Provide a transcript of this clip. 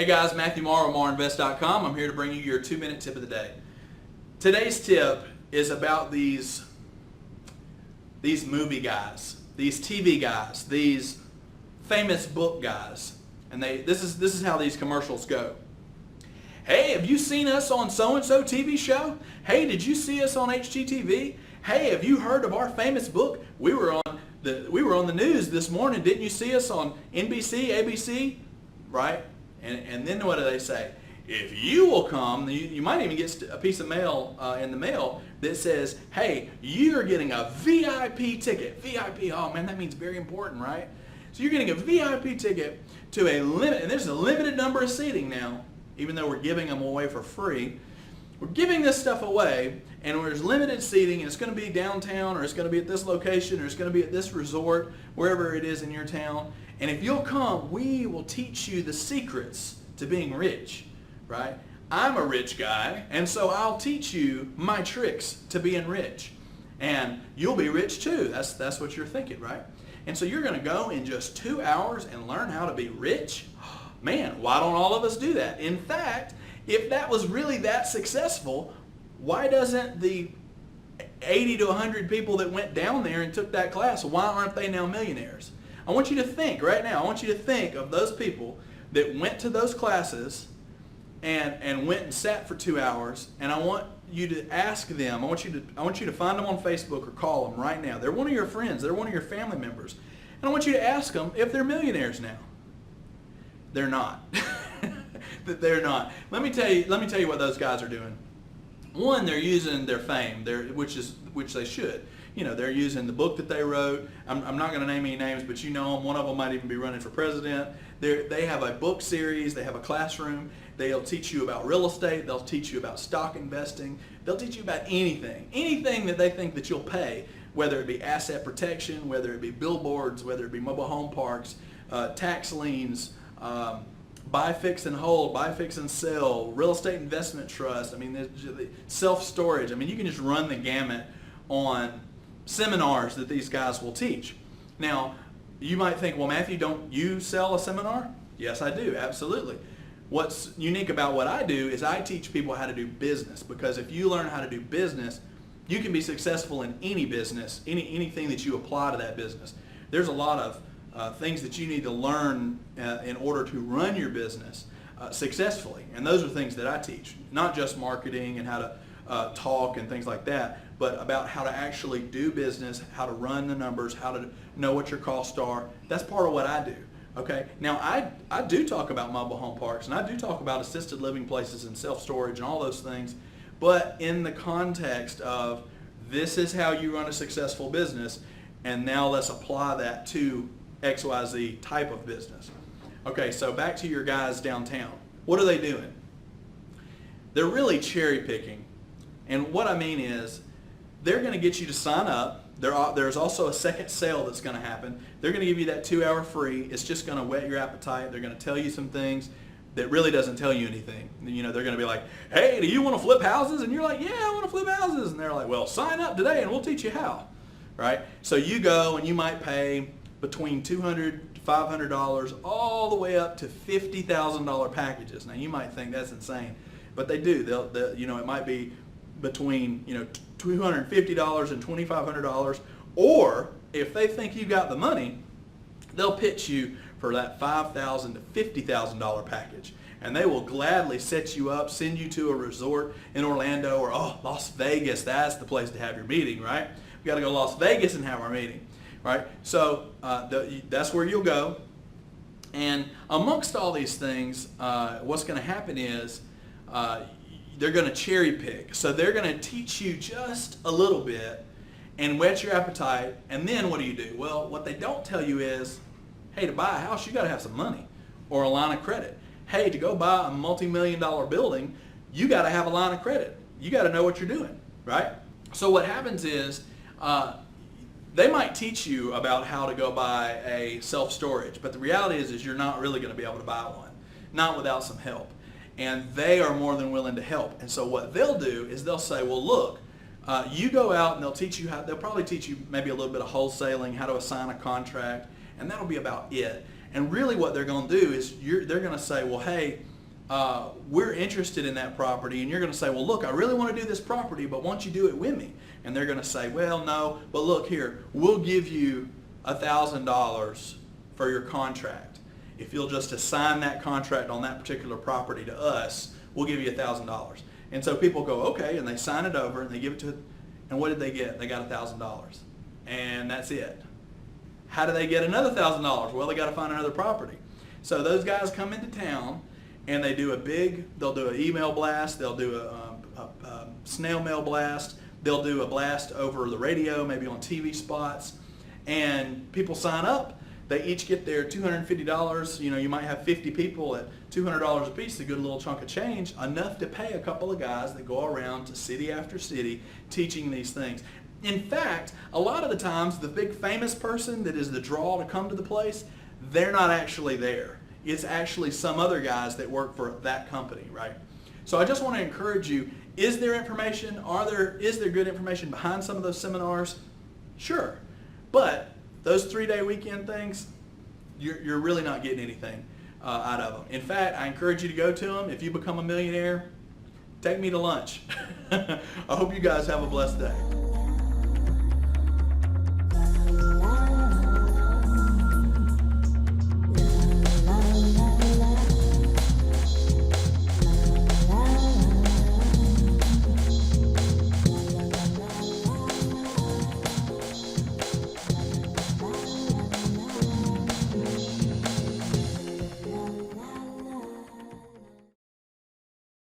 Hey guys, Matthew Morrow, MorrowInvest.com. I'm here to bring you your 2-minute tip of the day. Today's tip is about these movie guys, these TV guys, these famous book guys, and this is how these commercials go. Hey, have you seen us on so-and-so TV show? Hey, did you see us on HGTV? Hey, have you heard of our famous book? We were on the news this morning. Didn't you see us on NBC, ABC? Right? And then what do they say? If you will come, you might even get a piece of mail in the mail that says, hey, you're getting a VIP ticket. VIP, oh man, that means very important, right? So you're getting a VIP ticket to and there's a limited number of seating now, even though we're giving them away for free. We're giving this stuff away, and there's limited seating, and it's going to be downtown, or it's going to be at this location, or it's going to be at this resort, wherever it is in your town. And if you'll come, we will teach you the secrets to being rich, right? I'm a rich guy, and so I'll teach you my tricks to being rich. And you'll be rich too. That's what you're thinking, right? And so you're going to go in just 2 hours and learn how to be rich? Man, why don't all of us do that? In fact, if that was really that successful, why doesn't the 80 to 100 people that went down there and took that class, why aren't they now millionaires? I want you to think right now, I want you to think of those people that went to those classes and went and sat for 2 hours, and I want you to ask them, I want you to find them on Facebook or call them right now. They're one of your friends, they're one of your family members. And I want you to ask them if they're millionaires now. They're not. They're not. Let me tell you what those guys are doing. One, they're using their fame, which they should. You know, they're using the book that they wrote. I'm not going to name any names, but you know them. One of them might even be running for president. They have a book series. They have a classroom. They'll teach you about real estate. They'll teach you about stock investing. They'll teach you about anything that they think that you'll pay, whether it be asset protection, whether it be billboards, whether it be mobile home parks, tax liens, buy, fix, and hold, buy, fix, and sell, real estate investment trust. I mean, self-storage. I mean, you can just run the gamut on seminars that these guys will teach. Now, you might think, well, Matthew, don't you sell a seminar? Yes, I do, absolutely. What's unique about what I do is I teach people how to do business, because if you learn how to do business, you can be successful in any business, anything that you apply to that business. There's a lot of things that you need to learn in order to run your business successfully, and those are things that I teach, not just marketing and how to talk and things like that, but about how to actually do business, how to run the numbers, how to know what your costs are. That's part of what I do. Okay. Now I do talk about mobile home parks, and I do talk about assisted living places and self-storage and all those things, but in the context of this is how you run a successful business, and now let's apply that to XYZ type of business. Okay, so back to your guys downtown. What are they doing? They're really cherry picking. And what I mean is they're going to get you to sign up. There's also a second sale that's going to happen. They're going to give you that 2 hour free. It's just going to whet your appetite. They're going to tell you some things that really doesn't tell you anything. You know, they're going to be like, hey, do you want to flip houses? And you're like, yeah, I want to flip houses. And they're like, well, sign up today and we'll teach you how. Right? So you go and you might pay between $200 to $500 all the way up to $50,000 packages. Now you might think that's insane, but they do. They'll you know, it might be between $250 and $2,500, or if they think you got the money, they'll pitch you for that $5,000 to $50,000 package, and they will gladly set you up, send you to a resort in Orlando or Las Vegas. That's the place to have your meeting, right? We got to go to Las Vegas and have our meeting. Right, so that's where you'll go, and amongst all these things, what's going to happen is they're going to cherry pick. So they're going to teach you just a little bit and whet your appetite, and then what do? Well, what they don't tell you is, hey, to buy a house, you got to have some money or a line of credit. Hey, to go buy a multi-million-dollar building, you got to have a line of credit. You got to know what you're doing, right? So what happens is they might teach you about how to go buy a self-storage, but the reality is you're not really going to be able to buy one, not without some help. And they are more than willing to help. And so what they'll do is they'll say, well, look, you go out and they'll probably teach you maybe a little bit of wholesaling, how to assign a contract, and that'll be about it. And really what they're going to do is they're going to say, well, hey, we're interested in that property, and you're going to say, well, look, I really want to do this property, but won't you do it with me? And they're going to say, well, no, but look here, we'll give you $1,000 for your contract. If you'll just assign that contract on that particular property to us, we'll give you $1,000. And so people go, okay, and they sign it over and they give it to, and what did they get? They got $1,000. And that's it. How do they get another $1,000? Well, they got to find another property. So those guys come into town and they do they'll do an email blast, they'll do a snail mail blast, they'll do a blast over the radio, maybe on TV spots, and people sign up. They each get their $250. You might have 50 people at $200 a piece, a good little chunk of change, enough to pay a couple of guys that go around to city after city teaching these things. In fact, a lot of the times, the big famous person that is the draw to come to the place, they're not actually there. It's actually some other guys that work for that company, right? So I just want to encourage you, is there information? Is there good information behind some of those seminars? Sure. But those 3-day weekend things, you're really not getting anything out of them. In fact, I encourage you to go to them. If you become a millionaire, take me to lunch. I hope you guys have a blessed day.